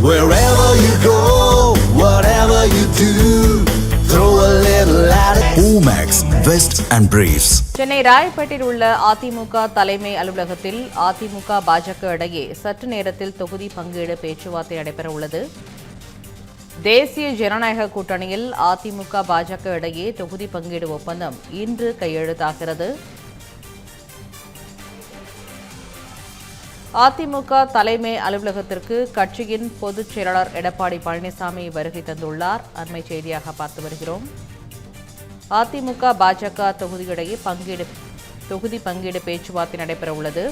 Wherever you go, whatever you do, throw a little at it. Omax, Vest and Briefs. Chennai ராயப்பேட்டையில் உள்ள அதிமுக தலைமை அலுவலகத்தில் அதிமுக பாஜக இடையே சற்று நேரத்தில் தொகுதி பங்கீடு பேச்சுவார்த்தை நடைபெற உள்ளது. தேசிய ஜனநாயக கூட்டணியில் அதிமுக பாஜக இடையே தொகுதி பங்கீடு ஒப்பந்தம் இன்று கையெழுத்தாகிறது. அதிமுக தலைமை அலுவலகத்திற்கு கட்சியின் பொதுச் செயலாளர் எடப்பாடி பழனிசாமி வருகை தந்துள்ளார். அண்மை செய்தியாக பார்த்து வருகிறோம். அதிமுக பாஜக தொகுதியிடையே தொகுதி பங்கீடு பேச்சுவார்த்தை நடைபெற உள்ளது.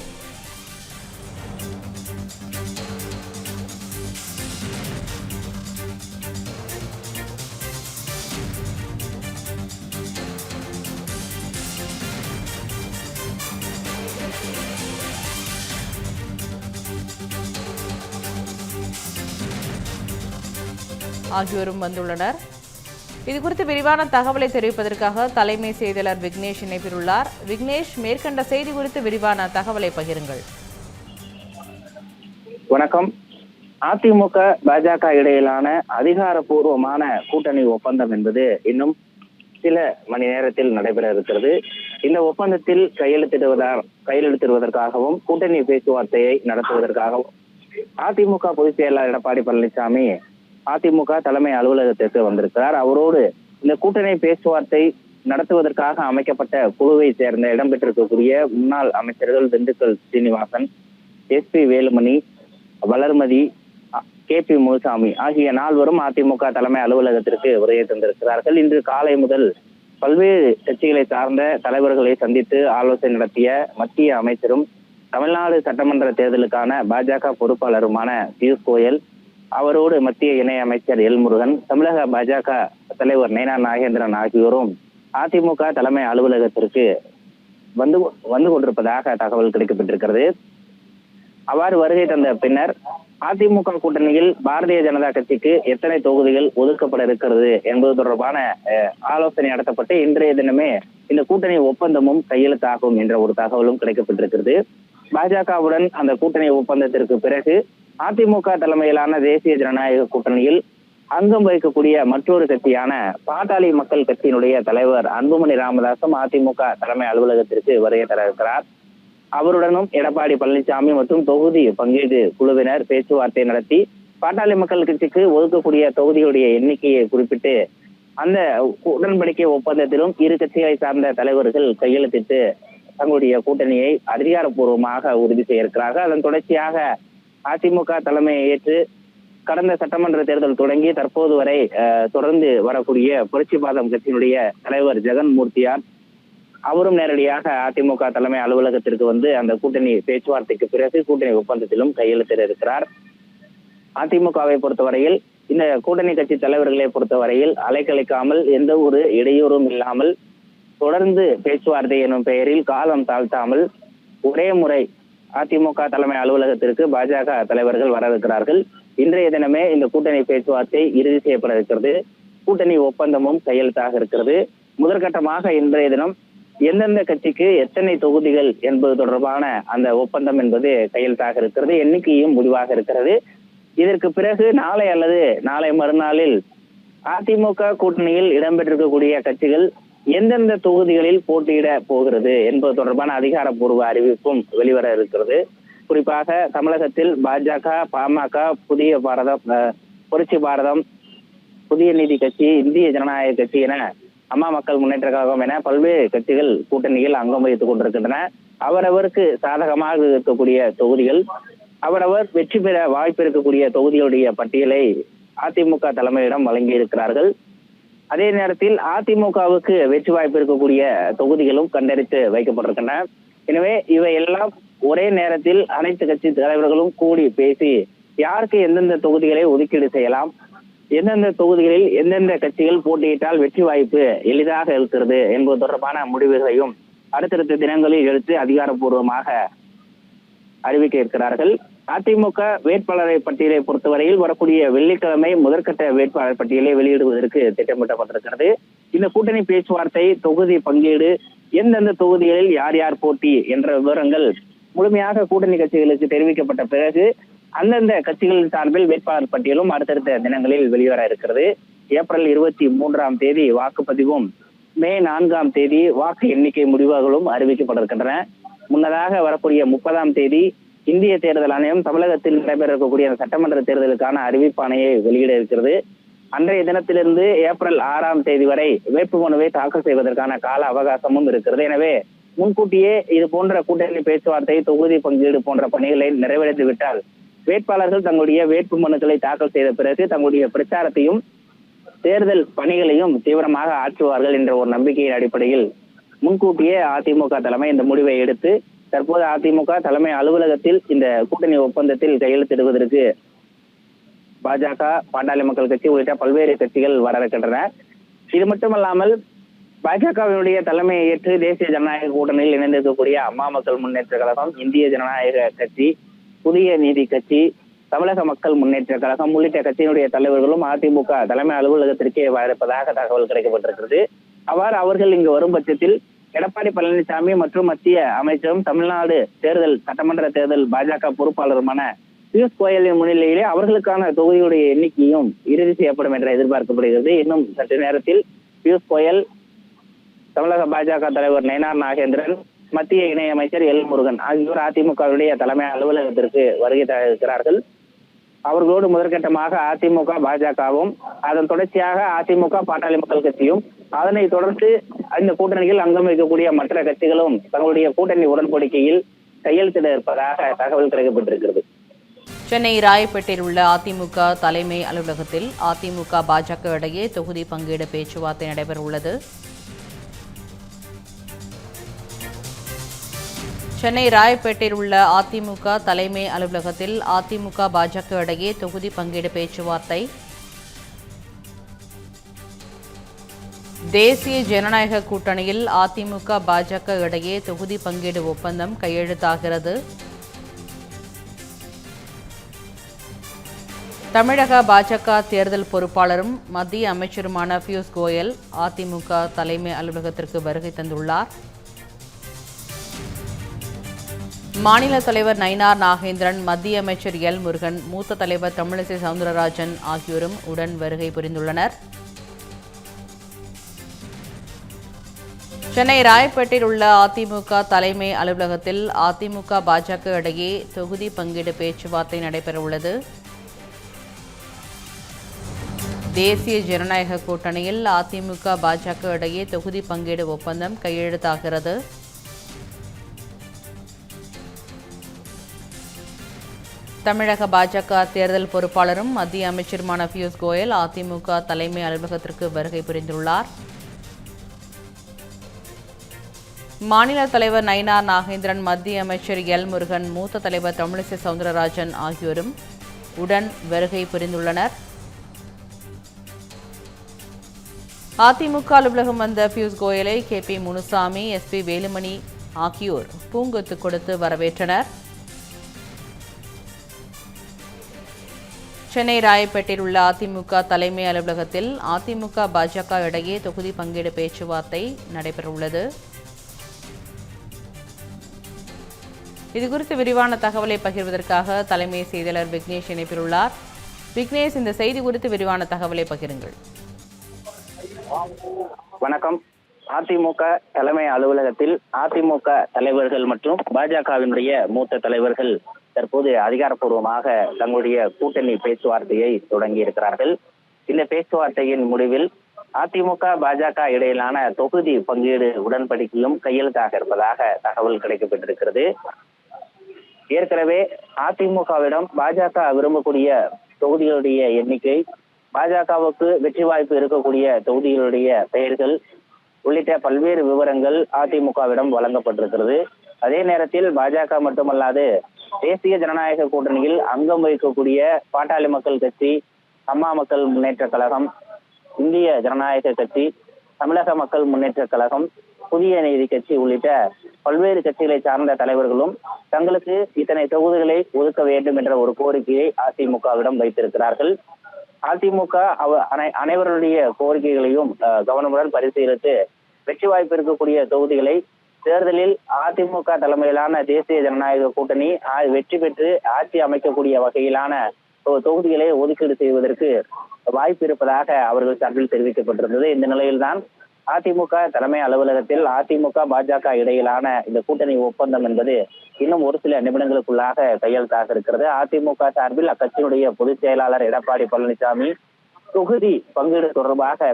ஆகியோரும் வந்துள்ளனர். இதுகுறித்து விரிவான தகவலை தெரிவிப்பதற்காக தலைமை செய்தியாளர் விக்னேஷ் இணைப்பிலுள்ளார். விக்னேஷ், மேற்கண்ட செய்தி குறித்து விரிவான தகவலை பகிருங்கள். வணக்கம். அதிமுக பாஜக இடையிலான அதிகாரப்பூர்வமான கூட்டணி ஒப்பந்தம் என்பது இன்னும் சில மணி நேரத்தில் நடைபெற இருக்கிறது. இந்த ஒப்பந்தத்தில் கையெழுத்திடுவதற்காகவும் கூட்டணி பேச்சுவார்த்தையை நடத்துவதற்காகவும் அதிமுக பொதுச் செயலாளர் எடப்பாடி பழனிசாமி அதிமுக தலைமை அலுவலகத்திற்கு வந்திருக்கிறார். அவரோடு இந்த கூட்டணி பேச்சுவார்த்தை நடத்துவதற்காக அமைக்கப்பட்ட குழுவை சேர்ந்த இடம்பெற்றிருக்கக்கூடிய முன்னாள் அமைச்சர்கள் திண்டுக்கல் சீனிவாசன், SP வேலுமணி, வளர்மதி, KP முனுசாமி ஆகிய நால்வரும் அதிமுக தலைமை அலுவலகத்திற்கு வருகை தந்திருக்கிறார்கள். இன்று காலை முதல் பல்வேறு கட்சிகளை சார்ந்த தலைவர்களை சந்தித்து ஆலோசனை நடத்திய மத்திய அமைச்சரும் தமிழ்நாடு சட்டமன்ற தேர்தலுக்கான பாஜக பொறுப்பாளருமான பியூஷ் கோயல், அவரோடு மத்திய இணை அமைச்சர் எல் முருகன், தமிழக பாஜக தலைவர் நைனா நாகேந்திரன் ஆகியோரும் அதிமுக தலைமை அலுவலகத்திற்கு வந்து கொண்டிருப்பதாக தகவல் கிடைக்கப்பட்டிருக்கிறது. அவ்வாறு வருகை தந்த பின்னர் அதிமுக கூட்டணியில் பாரதிய ஜனதா கட்சிக்கு எத்தனை தொகுதிகள் ஒதுக்கப்பட இருக்கிறது என்பது தொடர்பான ஆலோசனை நடத்தப்பட்டு இன்றைய தினமே இந்த கூட்டணி ஒப்பந்தமும் கையெழுத்தாகும் என்ற ஒரு தகவலும் கிடைக்கப்பட்டிருக்கிறது. பாஜகவுடன் அந்த கூட்டணி ஒப்பந்தத்திற்கு பிறகு அதிமுக தலைமையிலான தேசிய ஜனநாயக கூட்டணியில் அங்கம் வகிக்கக்கூடிய மற்றொரு கட்சியான பாட்டாளி மக்கள் கட்சியினுடைய தலைவர் அன்புமணி ராமதாசும் அதிமுக தலைமை அலுவலகத்திற்கு வருகை தர இருக்கிறார். அவருடனும் எடப்பாடி பழனிசாமி மற்றும் தொகுதி பங்கீடு குழுவினர் பேச்சுவார்த்தை நடத்தி பாட்டாளி மக்கள் கட்சிக்கு ஒதுக்கக்கூடிய தொகுதிகளுடைய எண்ணிக்கையை குறிப்பிட்டு அந்த உடன்படிக்கை ஒப்பந்தத்திலும் இரு கட்சிகளை சார்ந்த தலைவர்கள் கையெழுத்திட்டு தங்களுடைய கூட்டணியை அதிகாரப்பூர்வமாக உறுதி செய்ய இருக்கிறார்கள். அதன் தொடர்ச்சியாக அதிமுக தலைமையை ஏற்று கடந்த சட்டமன்ற தேர்தல் தொடங்கி தற்போது வரை தொடர்ந்து வரக்கூடிய புரட்சி பாதம் கட்சியினுடைய தலைவர் ஜெகன்மூர்த்தியார் அவரும் நேரடியாக அதிமுக தலைமை அலுவலகத்திற்கு வந்து அந்த கூட்டணி பேச்சுவார்த்தைக்கு பிறகு கூட்டணி ஒப்பந்தத்திலும் கையெழுத்திட இருக்கிறார். அதிமுகவை பொறுத்தவரையில் இந்த கூட்டணி கட்சி தலைவர்களை பொறுத்தவரையில் அலைக்கழிக்காமல் எந்த ஒரு இடையூறும் இல்லாமல் தொடர்ந்து பேச்சுவார்த்தை எனும் பெயரில் காலம் தாழ்த்தாமல் ஒரே முறை அதிமுக தலைமை அலுவலகத்திற்கு பாஜக தலைவர்கள் வர இருக்கிறார்கள். இன்றைய தினமே இந்த கூட்டணி பேச்சுவார்த்தை இறுதி செய்யப்பட இருக்கிறது. கூட்டணி ஒப்பந்தமும் கையெழுத்தாக இருக்கிறது. முதற்கட்டமாக இன்றைய தினம் எந்தெந்த கட்சிக்கு எத்தனை தொகுதிகள் என்பது தொடர்பான அந்த ஒப்பந்தம் என்பது கையெழுத்தாக இருக்கிறது. எண்ணிக்கையும் முடிவாக இருக்கிறது. இதற்கு பிறகு நாளை அல்லது நாளை மறுநாளில் அதிமுக கூட்டணியில் இடம்பெற்றிருக்கக்கூடிய கட்சிகள் எந்தெந்த தொகுதிகளில் போட்டியிட போகிறது என்பது தொடர்பான அதிகாரப்பூர்வ அறிவிப்பும் வெளிவர இருக்கிறது. குறிப்பாக தமிழகத்தில் பாஜக, பாமக, புதிய பாரதம், புரட்சி பாரதம், புதிய நீதி கட்சி, இந்திய ஜனநாயக கட்சி என அம்மா மக்கள் முன்னேற்ற கழகம் என பல்வேறு கட்சிகள் கூட்டணியில் அங்கம் வகித்துக் கொண்டிருக்கின்றன. அவரவருக்கு சாதகமாக இருக்கக்கூடிய தொகுதிகள், அவரவர் வெற்றி பெற வாய்ப்பு இருக்கக்கூடிய தொகுதிகளுடைய பட்டியலை அதிமுக தலைமையிடம் வழங்கி இருக்கிறார்கள். அதே நேரத்தில் அதிமுகவுக்கு வெற்றி வாய்ப்பு இருக்கக்கூடிய தொகுதிகளும் கண்டறித்து வைக்கப்பட்டிருக்கின்றன. எனவே இவையெல்லாம் ஒரே நேரத்தில் அனைத்து கட்சி தலைவர்களும் கூடி பேசி யாருக்கு எந்தெந்த தொகுதிகளை ஒதுக்கீடு செய்யலாம், எந்தெந்த தொகுதிகளில் எந்தெந்த கட்சிகள் போட்டியிட்டால் வெற்றி வாய்ப்பு எளிதாக இருக்கிறது என்பது தொடர்பான முடிவுகளையும் அடுத்தடுத்த தினங்களில் எடுத்து அதிகாரப்பூர்வமாக அறிவிக்க இருக்கிறார்கள். அதிமுக வேட்பாளரை பட்டியலை பொறுத்தவரையில் வரக்கூடிய வெள்ளிக்கிழமை முதற்கட்ட வேட்பாளர் பட்டியலை வெளியிடுவதற்கு திட்டமிட்டப்பட்டிருக்கிறது. இந்த கூட்டணி பேச்சுவார்த்தை, தொகுதி பங்கீடு, எந்தெந்த தொகுதிகளில் யார் யார் போட்டி என்ற விவரங்கள் முழுமையாக கூட்டணி கட்சிகளுக்கு தெரிவிக்கப்பட்ட பிறகு அந்தந்த கட்சிகளின் சார்பில் வேட்பாளர் பட்டியலும் அடுத்தடுத்த தினங்களில் வெளிவர இருக்கிறது. ஏப்ரல் 23ஆம் தேதி வாக்குப்பதிவும், மே 4ஆம் தேதி வாக்கு எண்ணிக்கை முடிவுகளும் அறிவிக்கப்பட இருக்கின்றன. முன்னதாக வரக்கூடிய 30ஆம் தேதி இந்திய தேர்தல் ஆணையம் தமிழகத்தில் நடைபெற இருக்கக்கூடிய சட்டமன்ற தேர்தலுக்கான அறிவிப்பாணையை வெளியிட இருக்கிறது. அன்றைய தினத்திலிருந்து ஏப்ரல் 6ஆம் தேதி வரை வேட்புமனுவை தாக்கல் செய்வதற்கான கால அவகாசமும் இருக்கிறது. எனவே முன்கூட்டியே இது போன்ற கூட்டணி பேச்சுவார்த்தை, தொகுதி பங்கீடு போன்ற பணிகளை நிறைவேற்றி விட்டால் வேட்பாளர்கள் தங்களுடைய வேட்பு மனுக்களை தாக்கல் செய்த பிறகு தங்களுடைய பிரச்சாரத்தையும் தேர்தல் பணிகளையும் தீவிரமாக ஆற்றுவார்கள் என்ற ஒரு நம்பிக்கையின் அடிப்படையில் முன்கூட்டியே அதிமுக தலைமை இந்த முடிவை எடுத்து தற்போது அதிமுக தலைமை அலுவலகத்தில் இந்த கூட்டணி ஒப்பந்தத்தில் கையெழுத்திடுவதற்கு பாஜக, பாட்டாளி மக்கள் கட்சி உள்ளிட்ட பல்வேறு கட்சிகள் வர இருக்கின்றன. இது மட்டுமல்லாமல் பாஜகவினுடைய தலைமையை ஏற்று தேசிய ஜனநாயக கூட்டணியில் இணைந்திருக்கக்கூடிய அம்மா மக்கள் முன்னேற்ற கழகம், இந்திய ஜனநாயக கட்சி, புதிய நீதி கட்சி, தமிழக மக்கள் முன்னேற்ற கழகம் உள்ளிட்ட கட்சியினுடைய தலைவர்களும் அதிமுக தலைமை அலுவலகத்திற்கே இருப்பதாக தகவல் கிடைக்கப்பட்டிருக்கிறது. அவ்வாறு அவர்கள் இங்கு வரும் பட்சத்தில் எடப்பாடி பழனிசாமி மற்றும் மத்திய அமைச்சரும் தமிழ்நாடு சட்டமன்ற தேர்தல் பாஜக பொறுப்பாளருமான பியூஷ் கோயலின் முன்னிலையிலே அவர்களுக்கான தொகுதியுடைய எண்ணிக்கையும் இறுதி செய்யப்படும் என்று எதிர்பார்க்கப்படுகிறது. இன்னும் சற்று நேரத்தில் பியூஷ் கோயல், தமிழக பாஜக தலைவர் நயினார் நாகேந்திரன், மத்திய இணையமைச்சர் எல் முருகன் ஆகியோர் அதிமுகவுடைய தலைமை அலுவலகத்திற்கு வருகை தர இருக்கிறார்கள். அவர்களோடு முதற்கட்டமாக அதிமுக, பாஜகவும், அதன் தொடர்ச்சியாக அதிமுக, பாட்டாளி மக்கள் கட்சியும், அதனை தொடர்ந்து இந்த கூட்டணியில் அங்கம் வைக்கக்கூடிய மற்ற கட்சிகளும் தங்களுடைய கூட்டணி உடன்படிக்கையில் கையெழுத்திட இருப்பதாக தகவல் கிடைக்கப்பட்டிருக்கிறது. சென்னை ராயப்பேட்டையில் உள்ள அதிமுக தலைமை அலுவலகத்தில் அதிமுக, பாஜக இடையே தொகுதி பங்கீடு பேச்சுவார்த்தை நடைபெற உள்ளது. சென்னை ராயப்பேட்டையில் உள்ள அதிமுக தலைமை அலுவலகத்தில் அதிமுக, பாஜக இடையே தொகுதி பங்கீடு பேச்சுவார்த்தை. தேசிய ஜனநாயக கூட்டணியில் அதிமுக, பாஜக இடையே தொகுதி பங்கீடு ஒப்பந்தம் கையெழுத்தாகிறது. தமிழக பாஜக தேர்தல் பொறுப்பாளரும் மத்திய அமைச்சருமான பியூஷ் கோயல் அதிமுக தலைமை அலுவலகத்திற்கு வருகை தந்துள்ளார். மாநில தலைவர் நயினார் நாகேந்திரன், மத்திய அமைச்சர் எல் முருகன், மூத்த தலைவர் தமிழிசை சவுந்தரராஜன் ஆகியோரும் உடன் வருகை புரிந்துள்ளனர். சென்னை ராயப்பேட்டையில் உள்ள அதிமுக தலைமை அலுவலகத்தில் அதிமுக, பாஜக இடையே தொகுதி பங்கீடு பேச்சுவார்த்தை நடைபெறவுள்ளது. தேசிய ஜனநாயக கூட்டணியில் அதிமுக, பாஜக இடையே தொகுதி பங்கீடு ஒப்பந்தம் கையெழுத்தாகிறது. தமிழக பாஜக தேர்தல் பொறுப்பாளரும் மத்திய அமைச்சருமான பியூஷ் கோயல் அதிமுக தலைமை அலுவலகத்திற்கு வருகை புரிந்துள்ளார். மாநில தலைவர் நயினார் நாகேந்திரன், மத்திய அமைச்சர் எல் முருகன், மூத்த தலைவர் தமிழிசை சவுந்தரராஜன் ஆகியோரும் உடன் வருகை புரிந்துள்ளனர். அதிமுக அலுவலகம் வந்த பியூஷ் கோயலை KP முனுசாமி, SP வேலுமணி ஆகியோர் பூங்கொத்து கொடுத்து வரவேற்றனர். சென்னை ராயப்பேட்டையில் உள்ள அதிமுக தலைமை அலுவலகத்தில் அதிமுக, பாஜக இடையே தொகுதி பங்கீடு பேச்சுவார்த்தை நடைபெறவுள்ளது. இதுகுறித்து விரிவான தகவலை பகிர்வதற்காக தலைமை செய்தியாளர் விக்னேஷ் இணைப்பில் உள்ளார். விக்னேஷ், இந்த செய்தி குறித்து விரிவான தகவலை பகிருங்கள். வணக்கம். அதிமுக தலைமை அலுவலகத்தில் அதிமுக தலைவர்கள் மற்றும் பாஜகவினுடைய மூத்த தலைவர்கள் தற்போது அதிகாரப்பூர்வமாக தங்களுடைய கூட்டணி பேச்சுவார்த்தையை தொடங்கி இருக்கிறார்கள். இந்த பேச்சுவார்த்தையின் முடிவில் அதிமுக, பாஜக இடையிலான தொகுதி பங்கீடு உடன்படிக்கையும் கையெழுத்தாக இருப்பதாக தகவல் கிடைக்கப்பட்டிருக்கிறது. ஏற்கனவே அதிமுகவிடம் பாஜக விரும்பக்கூடிய தொகுதிகளுடைய எண்ணிக்கை, பாஜகவுக்கு வெற்றி வாய்ப்பு இருக்கக்கூடிய தொகுதிகளுடைய பெயர்கள் உள்ளிட்ட பல்வேறு விவரங்கள் அதிமுகவிடம் வழங்கப்பட்டிருக்கிறது. அதே நேரத்தில் பாஜக மட்டுமல்லாது தேசிய ஜனநாயக கூட்டணியில் அங்கம் வகிக்கக்கூடிய பாட்டாளி மக்கள் கட்சி, அம்மா மக்கள் முன்னேற்ற கழகம், இந்திய ஜனநாயக கட்சி, தமிழக மக்கள் முன்னேற்ற கழகம், புதிய நீதி கட்சி உள்ளிட்ட பல்வேறு கட்சிகளை சார்ந்த தலைவர்களும் தங்களுக்கு இத்தனை தொகுதிகளை ஒதுக்க வேண்டும் என்ற ஒரு கோரிக்கையை அதிமுகவிடம் வைத்திருக்கிறார்கள். அதிமுக அனைவருடைய கோரிக்கைகளையும் கவனமுடன் பரிசீலித்து வெற்றி வாய்ப்பு இருக்கக்கூடிய தொகுதிகளை தேர்தலில் அதிமுக தலைமையிலான தேசிய ஜனநாயக கூட்டணி வெற்றி பெற்று ஆட்சி அமைக்கக்கூடிய வகையிலான தொகுதிகளை ஒதுக்கீடு செய்வதற்கு வாய்ப்பு இருப்பதாக அவர்கள் சார்பில் தெரிவிக்கப்பட்டிருந்தது. இந்த நிலையில்தான் அதிமுக தலைமை அலுவலகத்தில் அதிமுக பாஜக இடையிலான இந்த கூட்டணி ஒப்பந்தம் என்பது இன்னும் ஒரு சில நிமிடங்களுக்குள்ளாக கையெழுத்தாக இருக்கிறது. அதிமுக சார்பில் அக்கட்சியினுடைய பொதுச் செயலாளர் எடப்பாடி பழனிசாமி தொகுதி பங்கீடு தொடர்பாக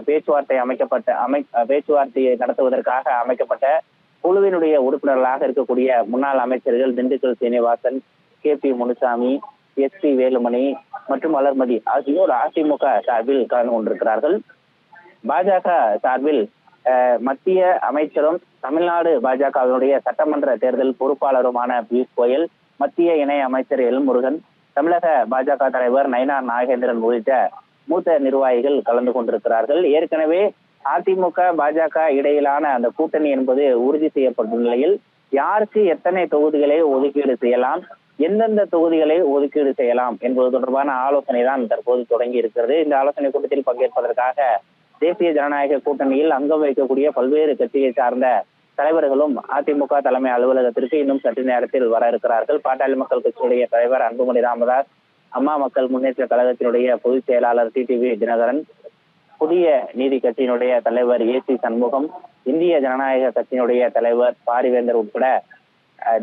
பேச்சுவார்த்தையை நடத்துவதற்காக அமைக்கப்பட்ட குழுவினுடைய உறுப்பினர்களாக இருக்கக்கூடிய முன்னாள் அமைச்சர்கள் திண்டுக்கல் சீனிவாசன், KP முனுசாமி, SP வேலுமணி மற்றும் வளர்மதி ஆகியோர் அதிமுக சார்பில் கலந்து கொண்டிருக்கிறார்கள். பாஜக சார்பில் மத்திய அமைச்சரும் தமிழ்நாடு பாஜகவினுடைய சட்டமன்ற தேர்தல் பொறுப்பாளருமான பியூஷ் கோயல், மத்திய இணை அமைச்சர் எல் முருகன், தமிழக பாஜக தலைவர் நயினார் நாகேந்திரன் உள்ளிட்ட மூத்த நிர்வாகிகள் கலந்து கொண்டிருக்கிறார்கள். ஏற்கனவே அதிமுக பாஜக இடையிலான அந்த கூட்டணி என்பது உறுதி செய்யப்பட்ட நிலையில் யாருக்கு எத்தனை தொகுதிகளை ஒதுக்கீடு செய்யலாம், எந்தெந்த தொகுதிகளை ஒதுக்கீடு செய்யலாம் என்பது தொடர்பான ஆலோசனை தான் தற்போது தொடங்கி இருக்கிறது. இந்த ஆலோசனை கூட்டத்தில் பங்கேற்பதற்காக தேசிய ஜனநாயக கூட்டணியில் அங்கம் வைக்கக்கூடிய பல்வேறு கட்சியை சார்ந்த தலைவர்களும் அதிமுக தலைமை அலுவலகத்திற்கு இன்னும் சற்று நேரத்தில் வர இருக்கிறார்கள். பாட்டாளி மக்கள் கட்சியுடைய தலைவர் அன்புமணி ராமதாஸ், அம்மா மக்கள் முன்னேற்ற கழகத்தினுடைய பொதுச் செயலாளர் TTV தினகரன், புதிய நீதி கட்சியினுடைய தலைவர் AC சண்முகம், இந்திய ஜனநாயக கட்சியினுடைய தலைவர் பாரிவேந்தர் உட்பட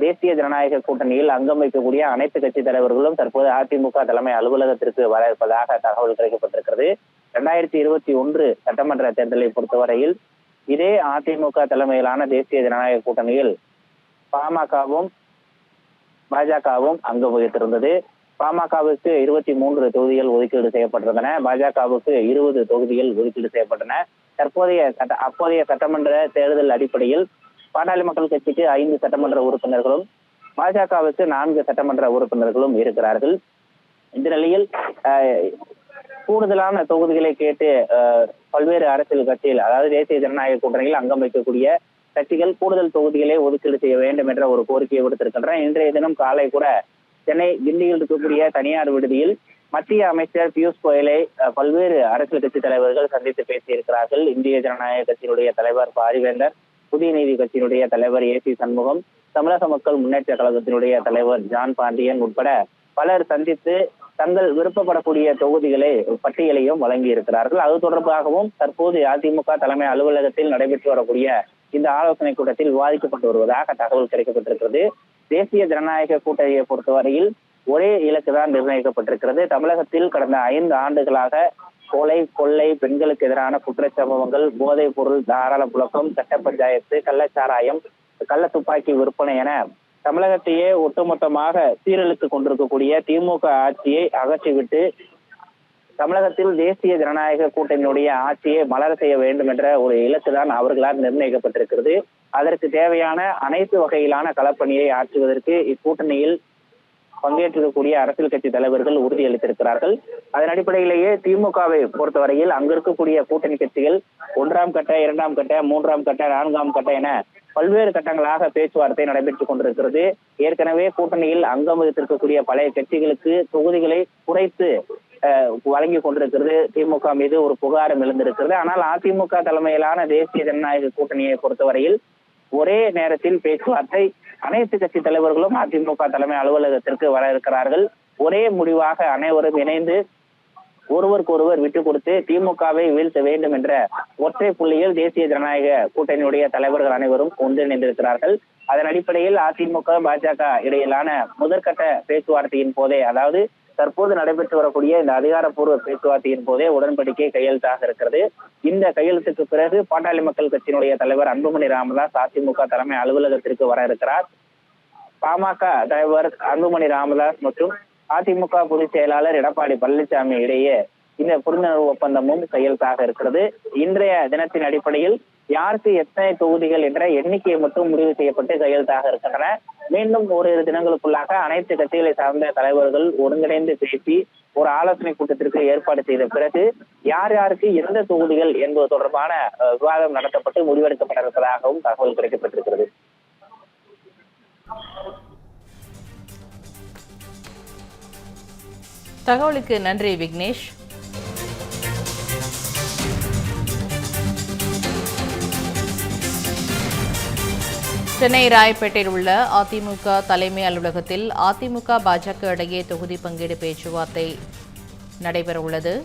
தேசிய ஜனநாயக கூட்டணியில் அங்கம் வைக்கக்கூடிய அனைத்து கட்சி தலைவர்களும் தற்போது அதிமுக தலைமை அலுவலகத்திற்கு வர இருப்பதாக தகவல் கிடைக்கப்பட்டிருக்கிறது. 2021 சட்டமன்ற தேர்தலை பொறுத்தவரையில் இதே அதிமுக தலைமையிலான தேசிய ஜனநாயக கூட்டணியில் பாமகவும் பாஜகவும் அங்கம் வகித்திருந்தது. பாமகவுக்கு 23 தொகுதிகள் ஒதுக்கீடு செய்யப்பட்டிருந்தன, பாஜகவுக்கு 20 தொகுதிகள் ஒதுக்கீடு செய்யப்பட்டன. அப்போதைய சட்டமன்ற தேர்தல் அடிப்படையில் பாட்டாளி மக்கள் கட்சிக்கு 5 சட்டமன்ற உறுப்பினர்களும் பாஜகவுக்கு 4 சட்டமன்ற உறுப்பினர்களும் இருக்கிறார்கள். இந்த நிலையில் கூடுதலான தொகுதிகளை கேட்டு பல்வேறு அரசியல் கட்சியில், அதாவது தேசிய ஜனநாயக கூட்டணியில் அங்கம் வைக்கக்கூடிய கட்சிகள் கூடுதல் தொகுதிகளை ஒதுக்கீடு செய்ய வேண்டும் என்ற ஒரு கோரிக்கையை விடுத்திருக்கின்றன. இன்றைய தினம் காலை கூட சென்னை கிண்டியில் இருக்கக்கூடிய தனியார் விடுதியில் மத்திய அமைச்சர் பியூஷ் கோயலை பல்வேறு அரசியல் கட்சி தலைவர்கள் சந்தித்து பேசியிருக்கிறார்கள். இந்திய ஜனநாயக கட்சியினுடைய தலைவர் பாரிவேந்தர், புதிய நீதி கட்சியினுடைய தலைவர் AC சண்முகம், தமிழக மக்கள் முன்னேற்ற கழகத்தினுடைய தலைவர் ஜான் பாண்டியன் உட்பட பலர் சந்தித்து தங்கள் விருப்பப்படக்கூடிய தொகுதிகளை பட்டியலையும் வழங்கி இருக்கிறார்கள். அது தொடர்பாகவும் தற்போது அதிமுக தலைமை அலுவலகத்தில் நடைபெற்று வரக்கூடிய இந்த ஆலோசனை கூட்டத்தில் விவாதிக்கப்பட்டு வருவதாக தகவல் கிடைக்கப்பட்டிருக்கிறது. தேசிய ஜனநாயக கூட்டணியை பொறுத்தவரையில் ஒரே இலக்கு தான் நிர்ணயிக்கப்பட்டிருக்கிறது. தமிழகத்தில் கடந்த 5 ஆண்டுகளாக கொலை, கொள்ளை, பெண்களுக்கு எதிரான குற்றச்சம்பவங்கள், போதைப் பொருள் தாராள புழக்கம், சட்ட பஞ்சாயத்து, கள்ளச்சாராயம், கள்ள துப்பாக்கி விற்பனை என தமிழகத்தையே ஒட்டுமொத்தமாக சீரழித்துக் கொண்டிருக்கக்கூடிய திமுக ஆட்சியை அகற்றிவிட்டு தமிழகத்தில் தேசிய ஜனநாயக கூட்டணியுடைய ஆட்சியை மலர செய்ய வேண்டும் என்ற ஒரு இலக்கு தான் அவர்களால் நிர்ணயிக்கப்பட்டிருக்கிறது. அதற்கு தேவையான அனைத்து வகையிலான களப்பணியை ஆற்றுவதற்கு இக்கூட்டணியில் பங்கேற்றிருக்கக்கூடிய அரசியல் கட்சி தலைவர்கள் உறுதியளித்திருக்கிறார்கள். அதன் அடிப்படையிலேயே திமுகவை பொறுத்தவரையில் அங்கு இருக்கக்கூடிய கூட்டணி கட்சிகள் 1ஆம் கட்ட, 2ஆம் கட்ட, 3ஆம் கட்ட, 4ஆம் கட்ட என பல்வேறு கட்டங்களாக பேச்சுவார்த்தை நடைபெற்றுக் கொண்டிருக்கிறது. ஏற்கனவே கூட்டணியில் அங்கம் வகித்திருக்கக்கூடிய பழைய கட்சிகளுக்கு தொகுதிகளை குறைத்து வழங்கி கொண்டிருக்கிறது. திமுக மீது ஒரு புகாரும் எழுந்திருக்கிறது. ஆனால் அதிமுக தலைமையிலான தேசிய ஜனநாயக கூட்டணியை பொறுத்தவரையில் ஒரே நேரத்தில் பேச்சுவார்த்தை, அனைத்து கட்சி தலைவர்களும் அதிமுக தலைமை அலுவலகத்திற்கு வர இருக்கிறார்கள். ஒரே முடிவாக அனைவரும் இணைந்து ஒருவருக்கொருவர் விட்டுக் கொடுத்து திமுகவை வீழ்த்த வேண்டும் என்ற ஒற்றை புள்ளியில் தேசிய ஜனநாயக கூட்டணியுடைய தலைவர்கள் அனைவரும் ஒன்றிணைந்திருக்கிறார்கள். அதன் அடிப்படையில் அதிமுக பாஜக இடையிலான முதற்கட்ட பேச்சுவார்த்தையின் போதே, அதாவது தற்போது நடைபெற்று வரக்கூடிய இந்த அதிகாரப்பூர்வ பேச்சுவார்த்தையின் போதே உடன்படிக்கை கையெழுத்தாக இருக்கிறது. இந்த கையெழுத்துக்கு பிறகு பாட்டாளி மக்கள் கட்சியினுடைய தலைவர் அன்புமணி ராமதாஸ் அதிமுக தலைமை அலுவலகத்திற்கு வர இருக்கிறார். பாமக தலைவர் அன்புமணி ராமதாஸ் மற்றும் அதிமுக பொதுச் செயலாளர் எடப்பாடி பழனிசாமி இடையே இந்த புரிந்துணர்வு ஒப்பந்தமும் கையெழுத்தாக இருக்கிறது. இன்றைய தினத்தின் அடிப்படையில் யாருக்கு எத்தனை தொகுதிகள் என்ற எண்ணிக்கையை மட்டும் முடிவு செய்யப்பட்டு கையெழுத்தாக இருக்கின்றன. மீண்டும் ஓரிரு தினங்களுக்குள்ளாக அனைத்து கட்சிகளை சார்ந்த தலைவர்கள் ஒருங்கிணைந்து பேசி ஒரு ஆலோசனை கூட்டத்திற்கு ஏற்பாடு செய்த பிறகு யார் யாருக்கு எந்த தொகுதிகள் என்பது தொடர்பான விவாதம் நடத்தப்பட்டு முடிவெடுக்கப்பட இருப்பதாகவும் தகவல் கிடைக்கப்பட்டிருக்கிறது. தகவலுக்கு நன்றி விக்னேஷ். சென்னை ராயப்பேட்டையில் உள்ள அதிமுக தலைமை அலுவலகத்தில் அதிமுக பாஜக இடையே தொகுதி பங்கீடு பேச்சுவார்த்தை நடைபெறவுள்ளது.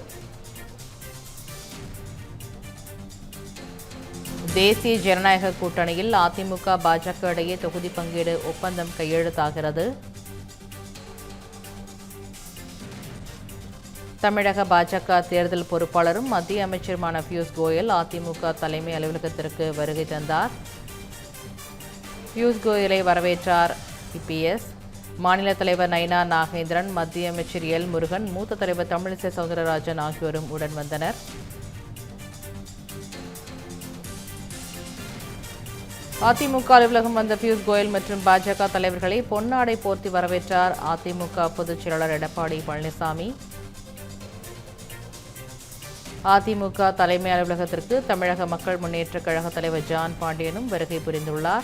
தேசிய ஜனநாயக கூட்டணியில் அதிமுக பாஜக இடையே தொகுதி பங்கீடு ஒப்பந்தம் கையெழுத்தாகிறது. தமிழக பாஜக தேர்தல் பொறுப்பாளரும் மத்திய அமைச்சருமான பியூஷ் கோயல் அதிமுக தலைமை அலுவலகத்திற்கு வருகை தந்தார். பியூஷ் கோயலை வரவேற்றார் இபிஎஸ். மாநில தலைவர் நயினா நாகேந்திரன், மத்திய அமைச்சர் எல் முருகன், மூத்த தலைவர் தமிழிசை சவுந்தரராஜன் ஆகியோரும் உடன் வந்தனர். அதிமுக அலுவலகம் வந்த பியூஷ் கோயல் மற்றும் பாஜக தலைவர்களை பொன்னாடை போர்த்தி வரவேற்றார் அதிமுக பொதுச் செயலாளர் எடப்பாடி பழனிசாமி. அதிமுக தலைமை அலுவலகத்திற்கு தமிழக மக்கள் முன்னேற்றக் கழக தலைவர் ஜான் பாண்டியனும் வருகை புரிந்துள்ளார்.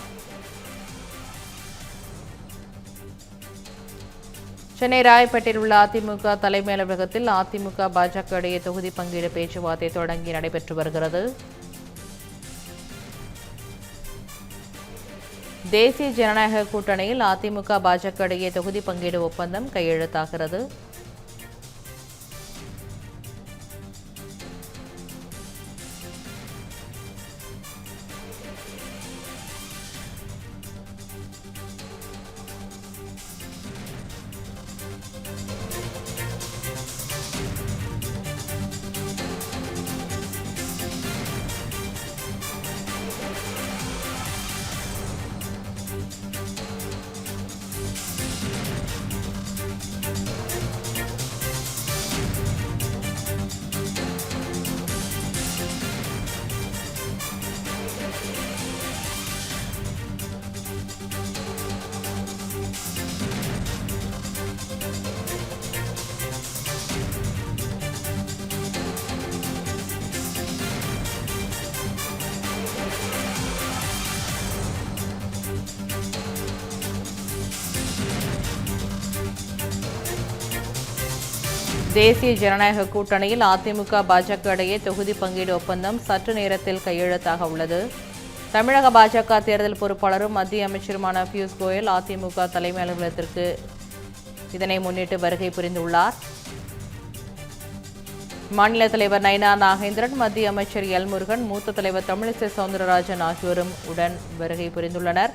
சென்னை ராயப்பேட்டையில் உள்ள அதிமுக தலைமை அலுவலகத்தில் அதிமுக பாஜக இடையே தொகுதி பங்கீடு பேச்சுவார்த்தை தொடங்கி நடைபெற்று வருகிறது. தேசிய ஜனநாயக கூட்டணியில் அதிமுக பாஜக இடையே தொகுதி பங்கீடு ஒப்பந்தம் கையெழுத்தாகிறது. தேசிய ஜனநாயக கூட்டணியில் அதிமுக பாஜக இடையே தொகுதி பங்கீடு ஒப்பந்தம் சற்று நேரத்தில் கையெழுத்தாக உள்ளது. தமிழக பாஜக தேர்தல் பொறுப்பாளரும் மத்திய அமைச்சருமான பியூஷ் கோயல் அதிமுக தலைமை அலுவலகத்திற்கு இதனை முன்னிட்டு வருகை புரிந்துள்ளார். மாநில தலைவர் நயினா நாகேந்திரன், மத்திய அமைச்சர் எல் முருகன், மூத்த தலைவர் தமிழிசை சவுந்தரராஜன் ஆகியோரும் உடன் வருகை புரிந்துள்ளனர்.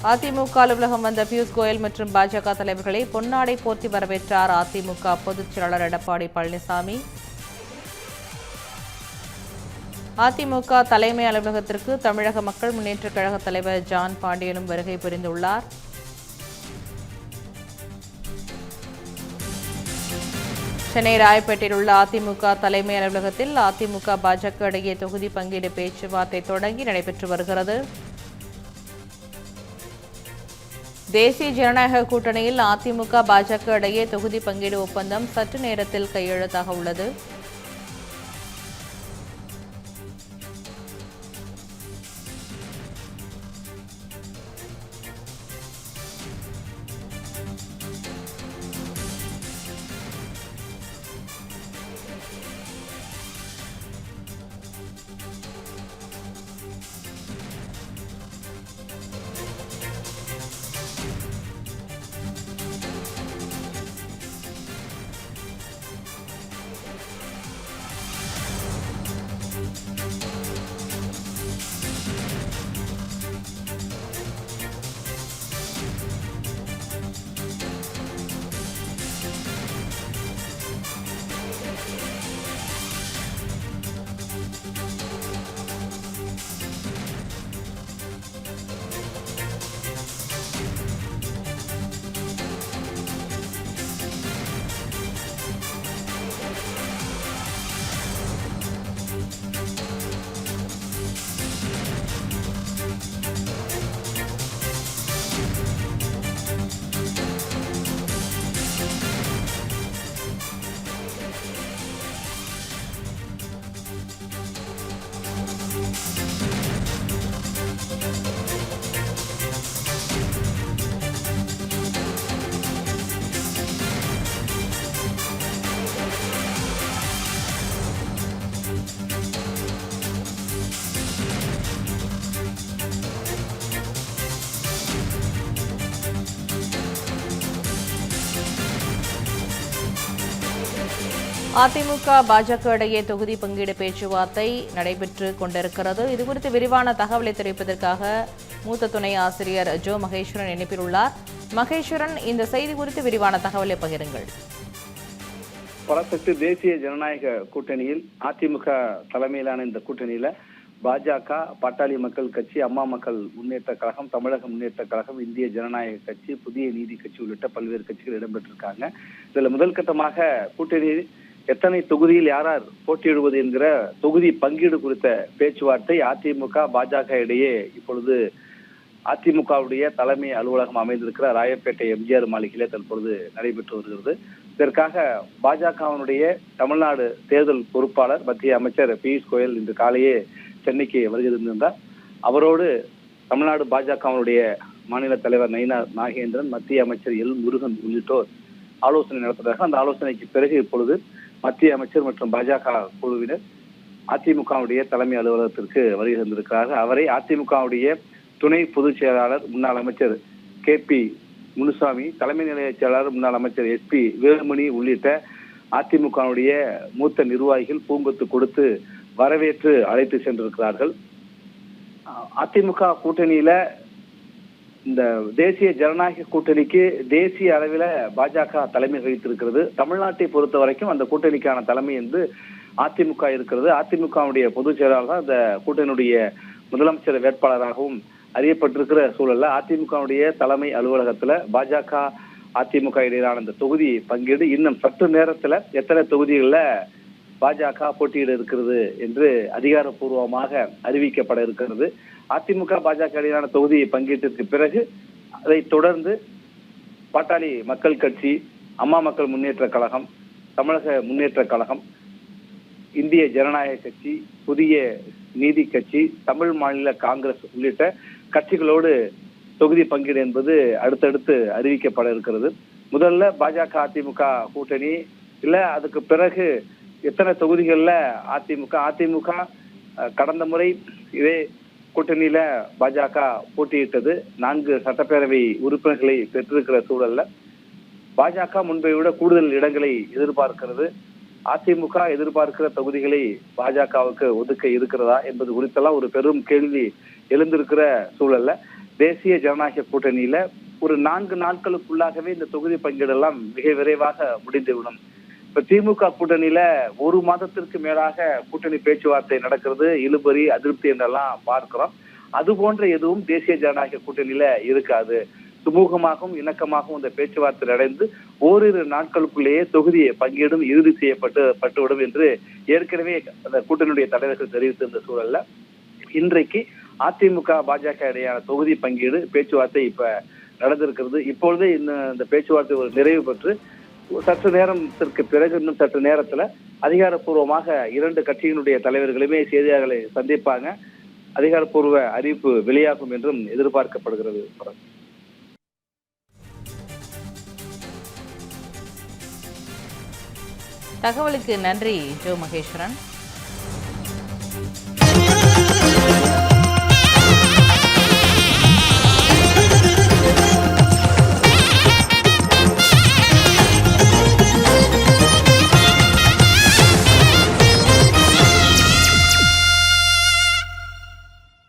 அதிமுக அலுவலகம் வந்த பியூஷ் கோயல் மற்றும் பாஜக தலைவர்களை பொன்னாடை போர்த்தி வரவேற்றார் அதிமுக பொதுச் செயலாளர் எடப்பாடி பழனிசாமி. அதிமுக தலைமை அலுவலகத்திற்கு தமிழக மக்கள் முன்னேற்றக் கழக தலைவர் ஜான் பாண்டியனும் வருகை புரிந்துள்ளார். சென்னை ராயப்பேட்டையில் உள்ள அதிமுக தலைமை அலுவலகத்தில் அதிமுக பாஜக இடையே தொகுதி பங்கீடு பேச்சுவார்த்தை தொடங்கி நடைபெற்று வருகிறது. தேசிய ஜனநாயக கூட்டணியில் அதிமுக பாஜக இடையே தொகுதி பங்கீடு ஒப்பந்தம் சற்று நேரத்தில் கையெழுத்தாக உள்ளது. அதிமுக பாஜக இடையே தொகுதி பங்கீடு பேச்சுவார்த்தை நடைபெற்று கொண்டிருக்கிறது. இதுகுறித்து விரிவான தகவலை தெரிவிப்பதற்காக மூத்த துணை ஆசிரியர் ஜோ மகேஸ்வரன் இணைப்பில் உள்ளார். மகேஸ்வரன், இந்த செய்தி குறித்து விரிவான தகவலை பகிருங்கள். பலசக்தி தேசிய ஜனநாயக கூட்டணியில் அதிமுக தலைமையிலான இந்த கூட்டணியில பாஜக, பாட்டாளி மக்கள் கட்சி, அம்மா மக்கள் முன்னேற்ற கழகம், தமிழக முன்னேற்ற கழகம், இந்திய ஜனநாயக கட்சி, புதிய நீதி கட்சி உள்ளிட்ட பல்வேறு கட்சிகள் இடம்பெற்றிருக்காங்க. இதுல முதல் கட்டமாக கூட்டணியில் எத்தனை தொகுதியில் யார் போட்டியிடுவது என்கிற தொகுதி பங்கீடு குறித்த பேச்சுவார்த்தை அதிமுக பாஜக இடையே இப்பொழுது அதிமுகவுடைய தலைமை அலுவலகம் அமைந்திருக்கிற ராயப்பேட்டை எம்ஜிஆர் மாளிகையிலே தற்பொழுது நடைபெற்று வருகிறது. இதற்காக பாஜகவினுடைய தமிழ்நாடு தேர்தல் பொறுப்பாளர் மத்திய அமைச்சர் பியூஷ் கோயல் இன்று காலையே சென்னைக்கு வருகை தந்திருந்தார். அவரோடு தமிழ்நாடு பாஜகவினுடைய மாநில தலைவர் நயினா நாகேந்திரன், மத்திய அமைச்சர் எல் முருகன் உள்ளிட்டோர் ஆலோசனை நடத்துகிறார்கள். அந்த ஆலோசனைக்கு பிறகு இப்பொழுது மத்திய அமைச்சர் மற்றும் பாஜக குழுவினர் அதிமுகவுடைய தலைமை அலுவலகத்திற்கு வருகை தந்திருக்கிறார்கள். அவரை அதிமுகவுடைய துணை பொதுச் செயலாளர் முன்னாள் அமைச்சர் KP முனுசாமி, தலைமை நிலைய செயலாளர் முன்னாள் அமைச்சர் SP வேலுமணி உள்ளிட்ட அதிமுகவுடைய மூத்த நிர்வாகிகள் பூங்கொத்து கொடுத்து வரவேற்று அழைத்து சென்றிருக்கிறார்கள். அதிமுக கூட்டணியில இந்த தேசிய ஜனநாயக கூட்டணிக்கு தேசிய அளவில் பாஜக தலைமை வகித்திருக்கிறது. தமிழ்நாட்டை பொறுத்த வரைக்கும் அந்த கூட்டணிக்கான தலைமை என்று அதிமுக இருக்கிறது. அதிமுகவுடைய பொதுச் செயலாளர் அந்த கூட்டணியுடைய முதலமைச்சர் வேட்பாளராகவும் அறியப்பட்டிருக்கிற சூழல்ல அதிமுகவுடைய தலைமை அலுவலகத்துல பாஜக அதிமுக இடையிலான அந்த தொகுதி பங்கீடு இன்னும் சற்று நேரத்துல எத்தனை தொகுதிகள்ல பாஜக போட்டியிட இருக்கிறது என்று அதிகாரப்பூர்வமாக அறிவிக்கப்பட இருக்கிறது. அதிமுக பாஜக இடையிலான தொகுதி பங்கீட்டிற்கு பிறகு அதை தொடர்ந்து பாட்டாளி மக்கள் கட்சி, அம்மா மக்கள் முன்னேற்ற கழகம், தமிழக முன்னேற்ற கழகம், இந்திய ஜனநாயக கட்சி, புதிய நீதி கட்சி, தமிழ் மாநில காங்கிரஸ் உள்ளிட்ட கட்சிகளோடு தொகுதி பங்கீடு என்பது அடுத்தடுத்து அறிவிக்கப்பட இருக்கிறது. முதல்ல பாஜக அதிமுக கூட்டணி இல்ல, அதுக்கு பிறகு எத்தனை தொகுதிகள்ல அதிமுக கடந்த முறை இதே கூட்டணியில பாஜக போட்டியிட்டது. 4 சட்டப்பேரவை உறுப்பினர்களை பெற்றிருக்கிற சூழல்ல பாஜக முன்பை விட கூடுதல் இடங்களை எதிர்பார்க்கிறது. அதிமுக எதிர்பார்க்கிற தொகுதிகளை பாஜகவுக்கு ஒதுக்க இருக்கிறதா என்பது குறித்தெல்லாம் ஒரு பெரும் கேள்வி எழுந்திருக்கிற சூழல்ல தேசிய ஜனநாயக கூட்டணியில ஒரு 4 நாட்களுக்குள்ளாகவே இந்த தொகுதி பங்கீடெல்லாம் மிக விரைவாக முடிந்துவிடும். இப்ப திமுக கூட்டணியில 1 மாதத்திற்கு மேலாக கூட்டணி பேச்சுவார்த்தை நடக்கிறது, இழுபறி அதிருப்தி என்றெல்லாம் பார்க்கிறோம். அது போன்ற எதுவும் தேசிய ஜனநாயக கூட்டணியில இருக்காது. சுமூகமாகவும் இணக்கமாகவும் இந்த பேச்சுவார்த்தை நடந்து ஓரிரு நாட்களுக்குள்ளேயே தொகுதி பங்கீடும் இறுதி செய்யப்பட்டுவிடும் என்று ஏற்கனவே அந்த கூட்டணியுடைய தலைவர்கள் தெரிவித்திருந்த சூழல்ல இன்றைக்கு அதிமுக பாஜக இடையான தொகுதி பங்கீடு பேச்சுவார்த்தை இப்ப நடந்திருக்கிறது. இப்பொழுதே இந்த பேச்சுவார்த்தை ஒரு நிறைவு பெற்று சற்று நேரத்திற்கு பிறகு இன்னும் சற்று நேரத்துல அதிகாரப்பூர்வமாக 2 கட்சியினுடைய தலைவர்களுமே செய்தியாளர்களை சந்திப்பாங்க. அதிகாரப்பூர்வ அறிவிப்பு வெளியாகும் என்றும் எதிர்பார்க்கப்படுகிறது. தகவலுக்கு நன்றி ஜோ மகேஸ்வரன்.